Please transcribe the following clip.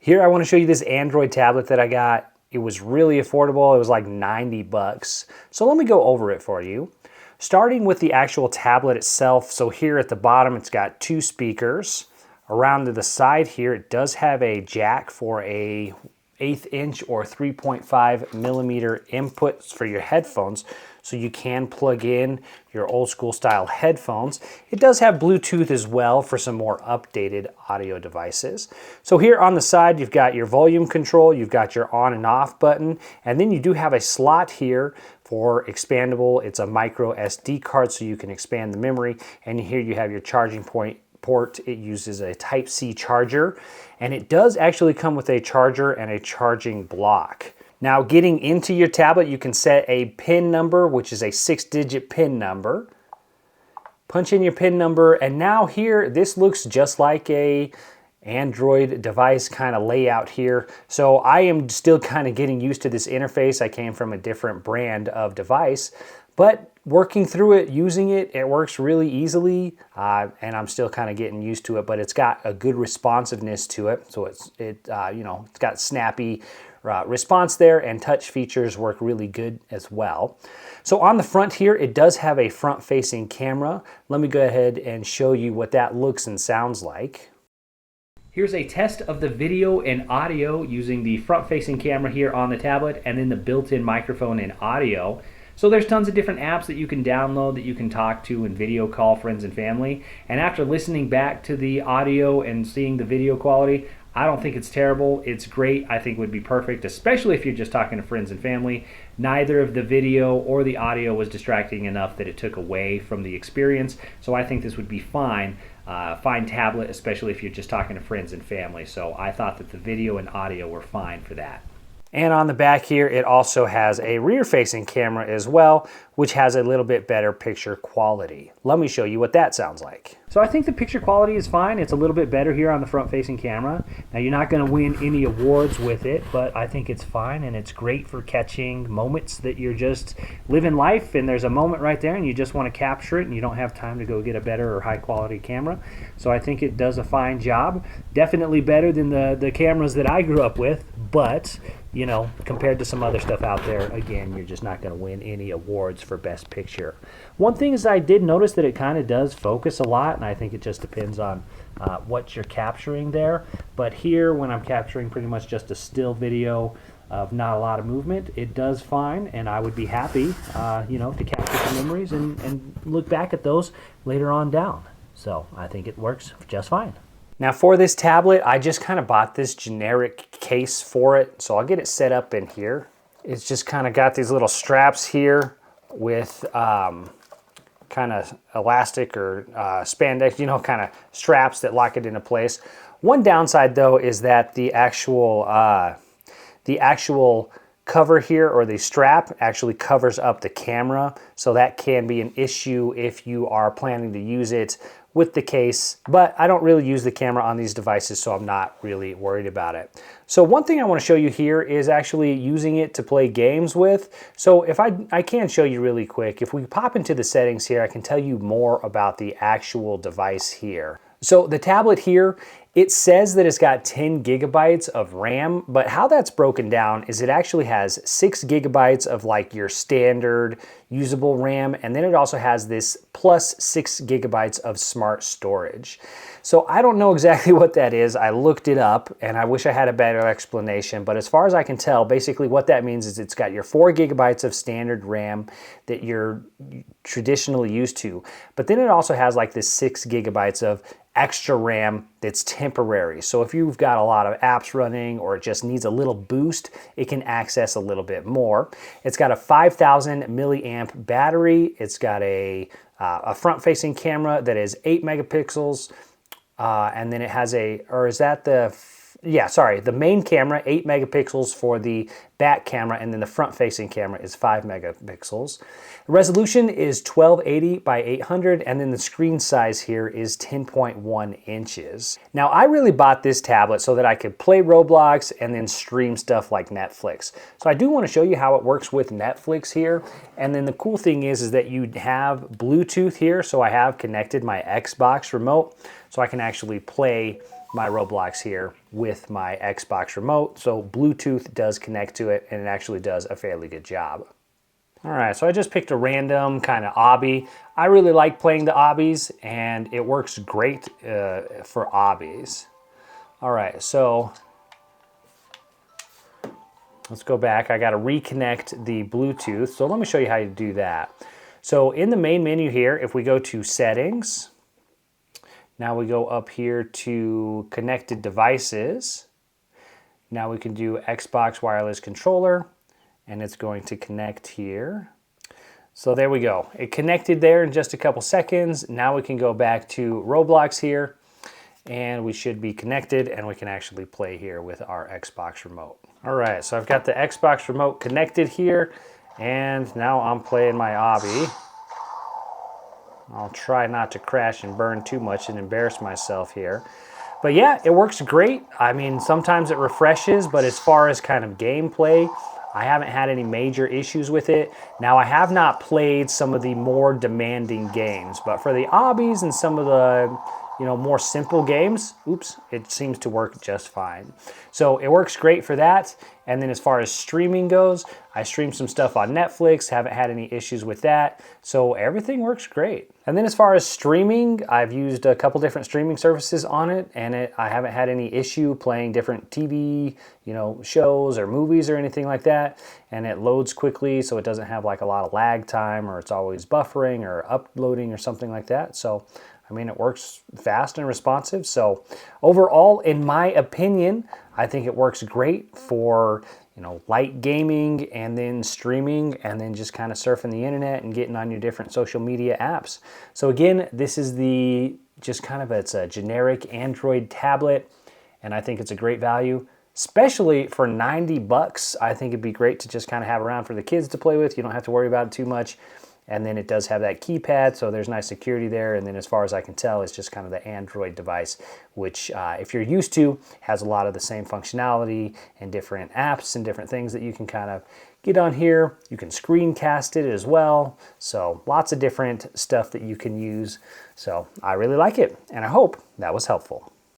Here I want to show you this Android tablet that I got. It was really affordable. It was like 90 bucks. So let me go over it for you. Starting with the actual tablet itself. So here at the bottom, it's got 2 speakers. Around to the side here, it does have a jack for a 1/8 inch or 3.5 millimeter inputs for your headphones, so you can plug in your old school style headphones. It does have Bluetooth as well for some more updated audio devices. So here on the side, you've got your volume control, you've got your on and off button, and then you do have a slot here for expandable. It's a micro SD card, so you can expand the memory, and here you have your charging port. It uses a Type-C charger, and it does actually come with a charger and a charging block. Now, getting into your tablet, you can set a PIN number, which is a 6-digit PIN number. Punch in your PIN number, and now here, this looks just like a Android device kind of layout here. So I am still kind of getting used to this interface. I came from a different brand of device, but working through it, using it, it works really easily, and I'm still kind of getting used to it, but it's got a good responsiveness to it. So it's got snappy response there, and touch features work really good as well. So on the front here, it does have a front-facing camera. Let me go ahead and show you what that looks and sounds like. Here's a test of the video and audio using the front-facing camera here on the tablet, and then the built-in microphone and audio. So there's tons of different apps that you can download that you can talk to and video call friends and family. And after listening back to the audio and seeing the video quality, I don't think it's terrible. It's great. I think it would be perfect, especially if you're just talking to friends and family. Neither of the video or the audio was distracting enough that it took away from the experience. So I think this would be fine. Fine tablet, especially if you're just talking to friends and family. So I thought that the video and audio were fine for that. And on the back here, it also has a rear-facing camera as well, which has a little bit better picture quality. Let me show you what that sounds like. So I think the picture quality is fine. It's a little bit better here on the front-facing camera. Now, you're not going to win any awards with it, but I think it's fine, and it's great for catching moments that you're just living life, and there's a moment right there, and you just want to capture it, and you don't have time to go get a better or high-quality camera. So I think it does a fine job. Definitely better than the cameras that I grew up with, but you know, compared to some other stuff out there, again, you're just not going to win any awards for Best Picture. One thing is I did notice that it kind of does focus a lot, and I think it just depends on what you're capturing there. But here, when I'm capturing pretty much just a still video of not a lot of movement, it does fine, and I would be happy, to capture some memories and look back at those later on down. So I think it works just fine. Now for this tablet, I just kind of bought this generic case for it. So I'll get it set up in here. It's just kind of got these little straps here with kind of elastic or spandex, kind of straps that lock it into place. One downside though is that the actual cover here, or the strap, actually covers up the camera. So that can be an issue if you are planning to use it with the case, but I don't really use the camera on these devices, so I'm not really worried about it. So one thing I want to show you here is actually using it to play games with. So if I can show you really quick. If we pop into the settings here, I can tell you more about the actual device here. So the tablet here, it says that it's got 10 gigabytes of RAM, but how that's broken down is it actually has 6 gigabytes of like your standard usable RAM, and then it also has this plus 6 gigabytes of smart storage. So I don't know exactly what that is. I looked it up, and I wish I had a better explanation, but as far as I can tell, basically what that means is it's got your 4 gigabytes of standard RAM that you're traditionally used to, but then it also has like this 6 gigabytes of extra RAM that's temporary. So if you've got a lot of apps running or it just needs a little boost, it can access a little bit more. It's got a 5,000 milliamp battery. It's got a front-facing camera that is 8 megapixels, and then it has the main camera, 8 megapixels for the back camera, and then the front-facing camera is 5 megapixels. The resolution is 1280 by 800, and then the screen size here is 10.1 inches. Now, I really bought this tablet so that I could play Roblox and then stream stuff like Netflix. So I do want to show you how it works with Netflix here. And then the cool thing is that you have Bluetooth here, so I have connected my Xbox remote, so I can actually play my Roblox here with my Xbox remote. So Bluetooth does connect to it, and it actually does a fairly good job. All right, so I just picked a random kind of obby. I really like playing the obbies, and it works great for obbies. All right, so let's go back. I got to reconnect the Bluetooth. So let me show you how you do that. So in the main menu here, if we go to settings, now we go up here to connected devices. Now we can do Xbox wireless controller, and it's going to connect here. So there we go. It connected there in just a couple seconds. Now we can go back to Roblox here, and we should be connected, and we can actually play here with our Xbox remote. All right, so I've got the Xbox remote connected here, and now I'm playing my obby. I'll try not to crash and burn too much and embarrass myself here. But yeah, it works great. I mean, sometimes it refreshes, but as far as kind of gameplay, I haven't had any major issues with it. Now, I have not played some of the more demanding games, but for the obbies and some of the more simple games, it seems to work just fine. So it works great for that. And then as far as streaming goes, I streamed some stuff on Netflix, haven't had any issues with that. So everything works great. And then as far as streaming, I've used a couple different streaming services on it, and I haven't had any issue playing different TV, shows or movies or anything like that. And it loads quickly, so it doesn't have like a lot of lag time, or it's always buffering or uploading or something like that. So I mean, it works fast and responsive. So overall, in my opinion, I think it works great for, light gaming and then streaming and then just kind of surfing the internet and getting on your different social media apps. So again, this is it's a generic Android tablet, and I think it's a great value, especially for $90. I think it'd be great to just kind of have around for the kids to play with. You don't have to worry about it too much. And then it does have that keypad, so there's nice security there. And then as far as I can tell, it's just kind of the Android device, which if you're used to, has a lot of the same functionality and different apps and different things that you can kind of get on here. You can screencast it as well. So lots of different stuff that you can use. So I really like it, and I hope that was helpful.